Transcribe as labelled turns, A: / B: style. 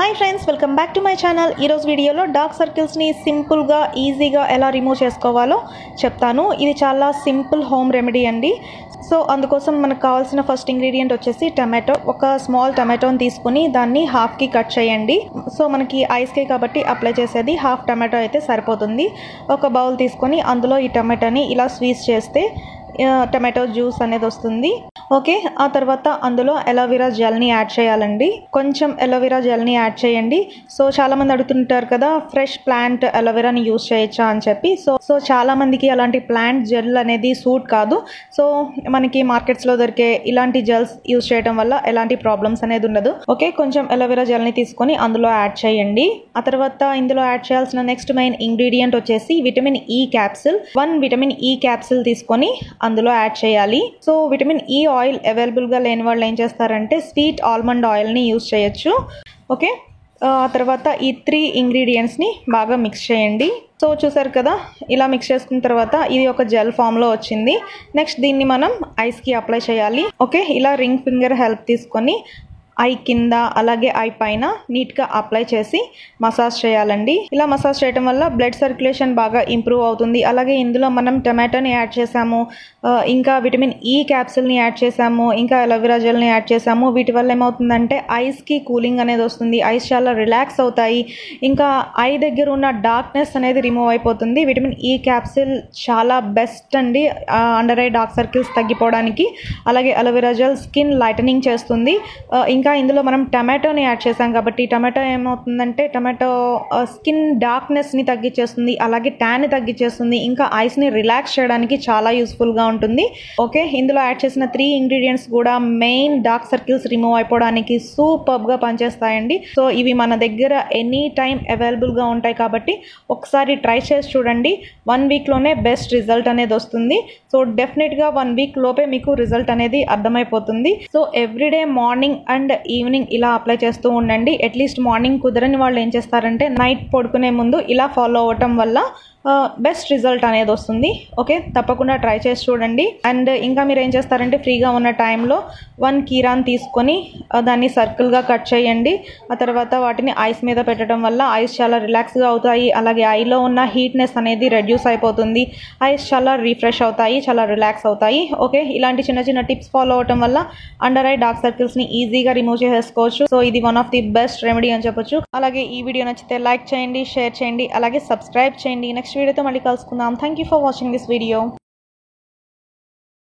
A: Hi friends, welcome back to my channel. ఈరోజు వీడియోలో dark సర్కిల్స్ని సింపుల్గా ఈజీగా ఎలా రిమూవ్ చేసుకోవాలో చెప్తాను. ఇది చాలా సింపుల్ హోమ్ రెమెడీ అండి. సో అందుకోసం మనకు కావాల్సిన ఫస్ట్ ఇంగ్రీడియంట్ వచ్చేసి టమాటో. ఒక స్మాల్ టమాటోని తీసుకుని దాన్ని హాఫ్కి కట్ చేయండి. సో మనకి ఐస్కే కాబట్టి అప్లై చేసేది హాఫ్ టమాటో అయితే సరిపోతుంది. ఒక బౌల్ తీసుకొని అందులో ఈ టమాటోని ఇలా స్క్వీజ్ చేస్తే టమాటో జ్యూస్ అనేది వస్తుంది. ఓకే, ఆ తర్వాత అందులో ఎలోవెరా జెల్ని యాడ్ చేయాలండి. కొంచెం ఎలోవెరా జెల్ని యాడ్ చేయండి. సో చాలామంది అడుగుతుంటారు కదా, ఫ్రెష్ ప్లాంట్ ఎలోవెరాని యూస్ చేయొచ్చా అని చెప్పి. సో చాలామందికి అలాంటి ప్లాంట్ జెల్ అనేది సూట్ కాదు. సో మనకి మార్కెట్స్లో దొరికే ఇలాంటి జెల్స్ యూస్ చేయడం వల్ల ఎలాంటి ప్రాబ్లమ్స్ అనేది ఉండదు. ఓకే, కొంచెం ఎలోవెరా జెల్ని తీసుకొని అందులో యాడ్ చేయండి. ఆ తర్వాత ఇందులో యాడ్ చేయాల్సిన నెక్స్ట్ మెయిన్ ఇంగ్రీడియంట్ వచ్చేసి vitamin E capsule. 1 vitamin E capsule తీసుకొని అందులో యాడ్ చేయాలి. సో విటమిన్ ఈ ఆయిల్ అవైలబుల్గా లేని వాళ్ళు ఏం చేస్తారంటే స్వీట్ ఆల్మండ్ ఆయిల్ని యూస్ చేయొచ్చు. ఓకే, ఆ తర్వాత ఈ 3 ఇంగ్రీడియంట్స్ని బాగా మిక్స్ చేయండి. సో చూసారు కదా, ఇలా మిక్స్ చేసుకున్న తర్వాత ఇది ఒక జెల్ ఫామ్లో వచ్చింది. నెక్స్ట్ దీన్ని మనం ఐస్కి అప్లై చేయాలి. ఓకే, ఇలా రింగ్ ఫింగర్ హెల్ప్ తీసుకొని ఐ కింద అలాగే ఐ పైన నీట్గా అప్లై చేసి మసాజ్ చేయాలండి. ఇలా మసాజ్ చేయడం వల్ల బ్లడ్ సర్క్యులేషన్ బాగా ఇంప్రూవ్ అవుతుంది. అలాగే ఇందులో మనం టమాటోని యాడ్ చేసాము, ఇంకా విటమిన్ ఈ క్యాప్సిల్ని యాడ్ చేసాము, ఇంకా అలోవెరా జెల్ని యాడ్ చేసాము. వీటి వల్ల ఏమవుతుందంటే ఐస్కి కూలింగ్ అనేది వస్తుంది. ఐస్ చాలా రిలాక్స్ అవుతాయి. ఇంకా ఐ దగ్గర ఉన్న డార్క్నెస్ అనేది రిమూవ్ అయిపోతుంది. విటమిన్ ఈ క్యాప్సిల్ చాలా బెస్ట్ అండి అండర్ ఐ డార్క్ సర్కిల్స్ తగ్గిపోవడానికి. అలాగే అలోవెరా జెల్ స్కిన్ లైటనింగ్ చేస్తుంది. ఇంకా ఇందులో మనం టమాటోని యాడ్ చేసాం కాబట్టి టమాటో ఏమవుతుందంటే టమాటో స్కిన్ డార్క్నెస్ని తగ్గించేస్తుంది, అలాగే ట్యాన్ని తగ్గించేస్తుంది, ఇంకా ఐస్ని రిలాక్స్ చేయడానికి చాలా యూస్ఫుల్గా ఉంటుంది. ఓకే, ఇందులో యాడ్ చేసిన 3 ఇంగ్రీడియంట్స్ కూడా మెయిన్ డార్క్ సర్కిల్స్ రిమూవ్ అయిపోవడానికి సూపర్గా పనిచేస్తాయండి. సో ఇవి మన దగ్గర ఎనీ టైం అవైలబుల్గా ఉంటాయి కాబట్టి ఒకసారి ట్రై చేసి చూడండి. 1 వీక్లోనే బెస్ట్ రిజల్ట్ అనేది వస్తుంది. సో డెఫినెట్గా 1 వీక్ లోపే మీకు రిజల్ట్ అనేది అర్థమైపోతుంది. So everyday morning and evening ఇలా అప్లై చేస్తూ ఉండండి. అట్లీస్ట్ మార్నింగ్ కుదరని వాళ్ళు ఏం చేస్తారంటే నైట్ పడుకునే ముందు ఇలా ఫాలో అవ్వటం వల్ల బెస్ట్ రిజల్ట్ అనేది వస్తుంది. ఓకే, తప్పకుండా ట్రై చేసి చూడండి. అండ్ ఇంకా మీరు ఏం చేస్తారంటే ఫ్రీగా ఉన్న టైంలో 1 కీరాన్ తీసుకొని దాన్ని సర్కిల్గా కట్ చేయండి. ఆ తర్వాత వాటిని ఐస్ మీద పెట్టడం వల్ల ఐస్ చాలా రిలాక్స్గా అవుతాయి. అలాగే ఐలో ఉన్న హీట్నెస్ అనేది రెడ్యూస్ అయిపోతుంది. ఐస్ చాలా రిఫ్రెష్ అవుతాయి, చాలా రిలాక్స్ అవుతాయి. ఓకే, ఇలాంటి చిన్న చిన్న టిప్స్ ఫాలో అవటం వల్ల అండర్ ఐ డార్క్ సర్కిల్స్ని ఈజీగా రిమూవ్ చేసేసుకోవచ్చు. సో ఇది one of the best remedy అని చెప్పొచ్చు. అలాగే ఈ వీడియో నచ్చితే లైక్ చేయండి, షేర్ చేయండి, అలాగే సబ్స్క్రైబ్ చేయండి. నెక్స్ట్ వీడియోతో మళ్ళీ కలుసుకుందాం. Thank you for watching this video.